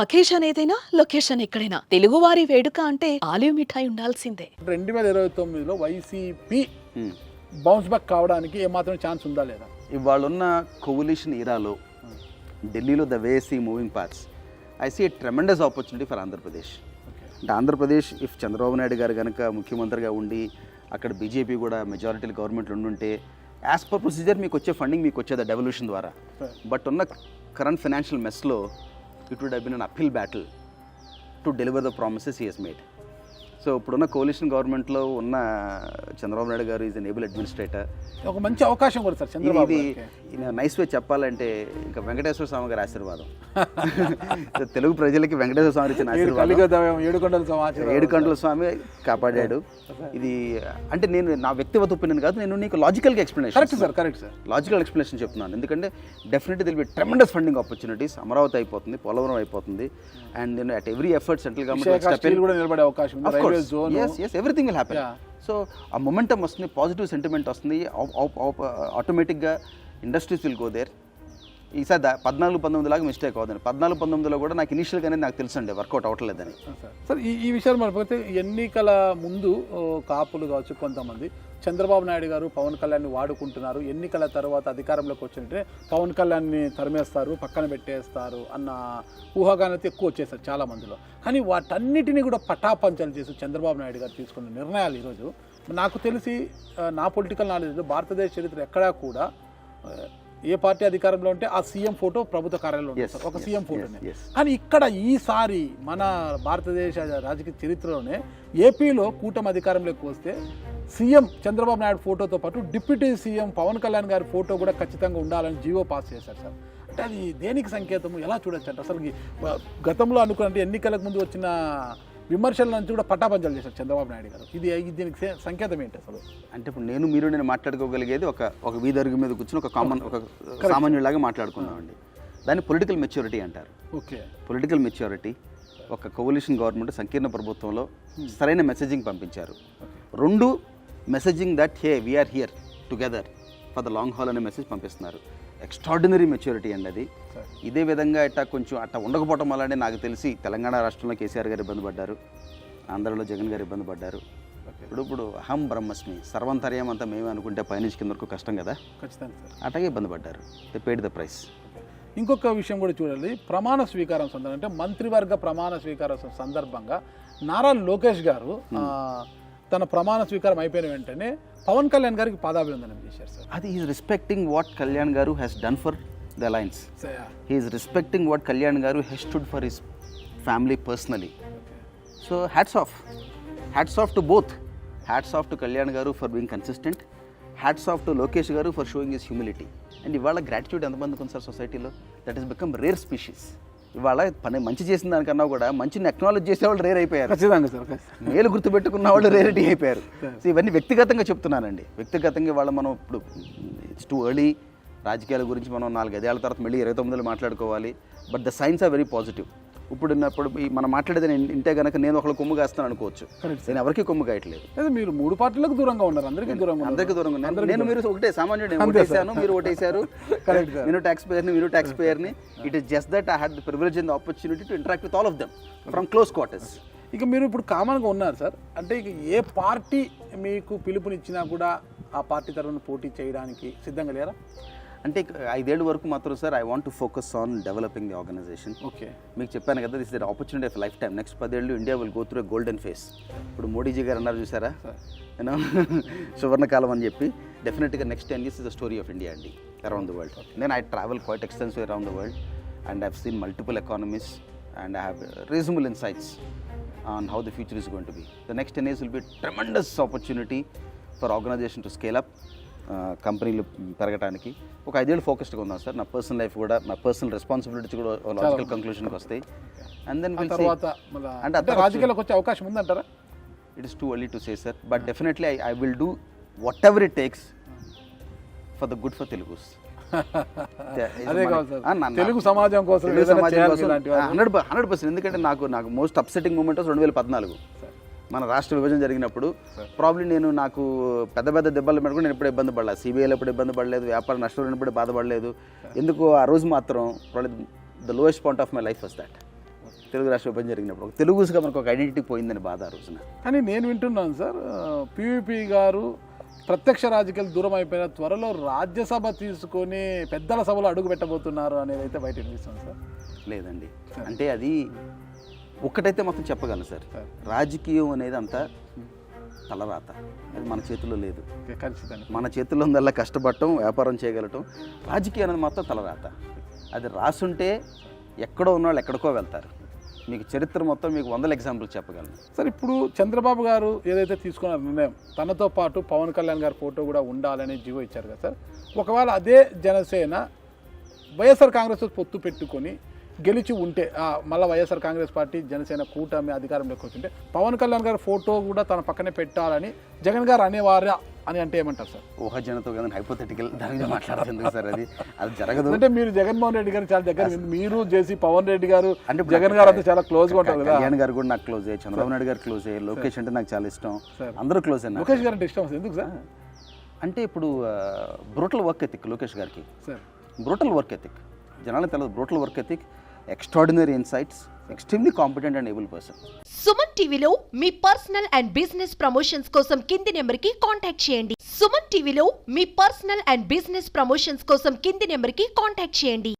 Occasion ఏదైనా location ఎక్కడైనా తెలుగువారి వేడుక అంటే ఆలివ్ మిఠాయి ఉండాల్సిందే. 2029లో వైసీపీ బౌన్స్ బ్యాక్ కావడానికి ఏమాత్రం ఛాన్స్ ఉందా లేదా? ఇవాళున్న కోలిషన్ ఇరాలో ఢిల్లీలో the way see moving parts I see a tremendous opportunity for Andhra Pradesh. అంటే ఆంధ్రప్రదేశ్ ఇఫ్ చంద్రబాబు నాయుడు గారు కనుక ముఖ్యమంత్రిగా ఉండి అక్కడ బీజేపీ కూడా మెజారిటీ గవర్నమెంట్లు ఉండుంటే యాజ్ పర్ ప్రొసీజర్ మీకు వచ్చే ఫండింగ్ మీకు వచ్చేది డెవల్యూషన్ ద్వారా. బట్ ఉన్న కరెంట్ ఫైనాన్షియల్ మెస్లో it would have been an uphill battle to deliver the promises he has made. So ఇప్పుడున్న కోalition గవర్నమెంట్లో ఉన్న చంద్రబాబు నాయుడు గారు ఈజ్ ఎన్ ఏబుల్ అడ్మినిస్ట్రేటర్. ఒక మంచి అవకాశం కూడా సార్ చంద్రబాబు. ఇది నైస్ వే చెప్పాలంటే ఇంకా వెంకటేశ్వర స్వామి గారి ఆశీర్వాదం. తెలుగు ప్రజలకి వెంకటేశ్వర స్వామి ఇచ్చిన ఆశీర్వాదం. ఏడుకొండల స్వామి కాపాడాడు. ఇది అంటే నేను నా వ్యక్తిగత ఒపీనియన్ కాదు, నేను నీకు లాజికల్గా explanation. Correct sir logical explanation చెప్తున్నాను. ఎందుకంటే definitely will be tremendous funding opportunities. Amaravati అయిపోతుంది, పోలవరం అయిపోతుంది, అండ్ నేను at every effort central government కూడా నిలబడే అవకాశం ఉంది. Yes, everything will happen. So ఆ మొమెంటం వస్తుంది, పాజిటివ్ సెంటిమెంట్ వస్తుంది, ఆటోమేటిక్గా ఇండస్ట్రీస్ విల్ గో దేర్. ఈసారి 14-19 లాగా మిస్టేక్ అవుతుంది. 14-19లో కూడా నాకు ఇనిషియల్గానే నాకు తెలుసు అండి వర్కౌట్ అవ్వట్లేదని. సార్ ఈ విషయాలు మనపోతే ఎన్నికల ముందు కాపులు కావచ్చు కొంతమంది చంద్రబాబు నాయుడు గారు పవన్ కళ్యాణ్ని వాడుకుంటున్నారు, ఎన్నికల తర్వాత అధికారంలోకి వచ్చినట్టే పవన్ కళ్యాణ్ని తరిమేస్తారు, పక్కన పెట్టేస్తారు అన్న ఊహాగానైతే ఎక్కువ వచ్చేసారు చాలా మందిలో. కానీ వాటన్నిటినీ కూడా పటాపంచలు చేసి చంద్రబాబు నాయుడు గారు తీసుకున్న నిర్ణయాలు ఈరోజు నాకు తెలిసి నా పొలిటికల్ నాలెడ్జ్లో భారతదేశ చరిత్ర ఎక్కడా కూడా ఏ పార్టీ అధికారంలో ఉంటే ఆ సీఎం ఫోటో ప్రభుత్వ కార్యాలయంలో ఉంటుంది, ఒక సీఎం ఫోటోనే. కానీ ఇక్కడ ఈసారి మన భారతదేశ రాజకీయ చరిత్రలోనే ఏపీలో కూటమి అధికారంలోకి వస్తే సీఎం చంద్రబాబు నాయుడు ఫోటోతో పాటు డిప్యూటీ సీఎం పవన్ కళ్యాణ్ గారి ఫోటో కూడా ఖచ్చితంగా ఉండాలని జీవో పాస్ చేశారు సార్. అంటే అది దేనికి సంకేతము, ఎలా చూడొచ్చు అంటే అసలు గతంలో అనుకున్నట్టు ఎన్నికలకు ముందు వచ్చిన విమర్శల నుంచి కూడా పట్టాపంచాలు చేశారు చంద్రబాబు నాయుడు గారు. ఇది దీనికి సంకేతం ఏంటి అసలు? అంటే ఇప్పుడు నేను మాట్లాడుకోగలిగేది ఒక వీధరుగు మీద కూర్చొని ఒక సామాన్యులాగా మాట్లాడుకున్నామండి. దాన్ని పొలిటికల్ మెచ్యూరిటీ అంటారు. Okay, political maturity. ఒక కోalition గవర్నమెంట్ సంకీర్ణ ప్రభుత్వంలో సరైన మెసేజింగ్ పంపించారు. రెండు messaging that hey we're here together for the long haul అనే మెసేజ్ పంపిస్తున్నారు. ఎక్స్ట్రాడినరీ మెచ్యూరిటీ అండి అది. ఇదే విధంగా కొంచెం ఉండకపోవటం వల్లనే నాకు తెలిసి తెలంగాణ రాష్ట్రంలో కేసీఆర్ గారు ఇబ్బంది పడ్డారు, ఆంధ్రలో జగన్ గారు ఇబ్బంది పడ్డారు. ఇప్పుడు అహం బ్రహ్మస్మి సర్వంతర్యం అంతా మేమే అనుకుంటే పైనుంచి కింద వరకు కష్టం కదా, ఖచ్చితంగా సార్ అట్లాగే ఇబ్బంది పడ్డారు. They paid the price. ఇంకొక విషయం కూడా చూడాలి, ప్రమాణ స్వీకారం సందర్భంగా అంటే మంత్రివర్గ ప్రమాణ స్వీకారం సందర్భంగా నారా లోకేష్ గారు తన ప్రమాణ స్వీకారం అయిపోయిన వెంటనే పవన్ కళ్యాణ్ గారికి పాదాభివందనం చేశారు సార్. అది is respecting what Kalyan garu has done for the alliance. He is respecting what Kalyan garu has stood for his family personally. So hats off to both. Hats off to Kalyan garu for being consistent, hats off to Lokesh garu for showing his humility. And ఇవాళ gratitude ఎంతమందికి ఉంది sir సొసైటీలో? That is become rare species. ఇవాళ పని మంచి చేసిన దానికన్నా కూడా మంచిని అక్నాలెడ్జ్ చేసే వాళ్ళు రేర్ అయిపోయారు. ఖచ్చితంగా సార్. మేలు గుర్తుపెట్టుకున్న వాళ్ళు రేరిటీ అయిపోయారు. సో ఇవన్నీ వ్యక్తిగతంగా చెప్తున్నానండి. వ్యక్తిగతంగా ఇవాళ మనం ఇప్పుడు ఇట్స్ టూ ఎర్లీ రాజకీయాల గురించి మనం 4-5 ఏళ్ల తర్వాత మళ్ళీ 29లో మాట్లాడుకోవాలి. But the signs are very positive. ఇప్పుడు మనం మాట్లాడేది ఇంటే కనుక నేను ఒకళ్ళు కొమ్ము కాస్తాను అనుకోవచ్చు, నేను ఎవరికి కొమ్ము కాయట్లేదు. మీరు 3 పార్టీలకు దూరంగా ఉన్నారు, అందరికీ దూరంగా ఉన్నారు. నేను మీరు ఒకటే సామాన్యుడు, ఓటేసాను, మీరు ఓటేశారు, నేను ట్యాక్స్ పేయర్ని. It is just that I had the privilege and the opportunity to interact with all of them from close quarters. ఇక మీరు ఇప్పుడు కామన్గా ఉన్నారు సార్, అంటే ఇక ఏ పార్టీ మీకు పిలుపునిచ్చినా కూడా ఆ పార్టీ తరఫున పోటీ చేయడానికి సిద్ధంగా లేరా? అంటే 5 ఏళ్ళ వరకు మాత్రం sir I want to focus on developing the organisation. Okay, మీకు చెప్పాను కదా, this is the opportunity of lifetime. Next 10 ఏళ్ళు India will go through a golden phase. ఇప్పుడు మోడీజీ గారు అన్నారు చూసారా, నేను సువర్ణకాలం అని చెప్పి. డెఫినెట్గా next 10 years is the story of India అండి అరౌండ్ ద వరల్డ్. నేను I travel quite extensive around the world and I have seen multiple economies and I have reasonable insights on how the future is going to be. The next 10 years will be tremendous opportunity for organisation to scale up, కంపెనీలు పెరగడానికి. ఒక 5 ఏళ్ళు ఫోకస్డ్గా ఉన్నాను sir. నా personal life కూడా, నా personal responsibilities కూడా లాజికల్ కంక్లూషన్కి వస్తాయి. అండ్ దెన్ తర్వాత అంటే రాజకీయాలకు వచ్చే అవకాశం ఉందంటారా? It is too early to say sir, but definitely I will do what ever it takes for the good for Telugus. అదే కాదు సార్, తెలుగు సమాజం కోసం 100%. ఎందుకంటే నాకు మోస్ట్ అప్సెటింగ్ మూమెంట్ 2014 మన రాష్ట్ర విభజన జరిగినప్పుడు. ప్రాబ్లీ నాకు పెద్ద దెబ్బలు మీద కూడా నేను ఎప్పుడు ఇబ్బంది పడలేదు, సిబిఐలో ఎప్పుడు ఇబ్బంది పడలేదు, వ్యాపార నష్టం ఎప్పుడు బాధపడలేదు. ఎందుకు ఆ రోజు మాత్రం the lowest point of my life was that. Telugu రాష్ట్ర విభజన జరిగినప్పుడు ఒక తెలుగుగా మనకు ఒక ఐడెంటిటీ పోయిందని బాధ ఆ రోజున. కానీ నేను వింటున్నాను సార్, పివిపి గారు ప్రత్యక్ష రాజకీయాలు దూరం అయిపోయిన త్వరలో రాజ్యసభ తీసుకొని పెద్దల సభలో అడుగు పెట్టబోతున్నారు అనేది అయితే బయట వినిపిస్తుంది సార్. లేదండి, అంటే అది ఒక్కటైతే మొత్తం చెప్పగలను సార్, రాజకీయం అనేది అంతా తలరాత, అది మన చేతుల్లో లేదు. ఖచ్చితంగా మన చేతుల్లో ఉందల్లా కష్టపడటం, వ్యాపారం చేయగలటం. రాజకీయం అనేది మాత్రం తలరాత, అది రాసుంటే ఎక్కడో ఉన్నవాళ్ళు ఎక్కడికో వెళ్తారు. మీకు చరిత్ర మొత్తం మీకు 100 ఎగ్జాంపుల్ చెప్పగలను సార్. ఇప్పుడు చంద్రబాబు గారు ఏదైతే తీసుకున్నారో నిర్ణయం, తనతో పాటు పవన్ కళ్యాణ్ గారి ఫోటో కూడా ఉండాలని జీవో ఇచ్చారు కదా సార్. ఒకవేళ అదే జనసేన వైఎస్ఆర్ కాంగ్రెస్ పొత్తు పెట్టుకొని గెలిచి ఉంటే, మళ్ళీ వైఎస్ఆర్ కాంగ్రెస్ పార్టీ జనసేన కూటమి అధికారంలోకి వచ్చింటే పవన్ కళ్యాణ్ గారి ఫోటో కూడా తన పక్కనే పెట్టాలని జగన్ గారు అనేవారా అని అంటే ఏమంటారు సార్? ఊహాజనతో కదా, హైపోథెటికల్ దాని మీద మాట్లాడుతుంది సార్. అది జరగదు. అంటే మీరు జగన్మోహన్ రెడ్డి గారు చాలా దగ్గర, మీరు చేసి పవన్ రెడ్డి గారు అంటే జగన్ గారు అంతా చాలా క్లోజ్గా ఉంటారు కదా. కళ్యాణ్ గారు కూడా నాకు క్లోజ్, చంద్రబాబు నాయుడు గారు క్లోజ్, లోకేష్ అంటే నాకు చాలా ఇష్టం, అందరూ క్లోజ్ అన్నారు. లోకేష్ గారు అంటే ఇష్టం ఎందుకు సార్? అంటే ఇప్పుడు బ్రూటల్ వర్క్ ఎథిక్ లోకేష్ గారికి, సార్ బ్రూటల్ వర్క్ ఎథిక్ జనాలకు తెలియదు. Brutal work ethic, extraordinary insights, extremely competent and able person. Suman టీవీలో మీ పర్సనల్ అండ్ బిజినెస్ ప్రమోషన్స్ కోసం కింది నెంబర్కి కాంటాక్ట్ చేయండి. సుమన్ టీవీలో మీ పర్సనల్ అండ్ బిజినెస్ ప్రమోషన్స్ కోసం కింది నెంబర్కి కాంటాక్ట్ చేయండి.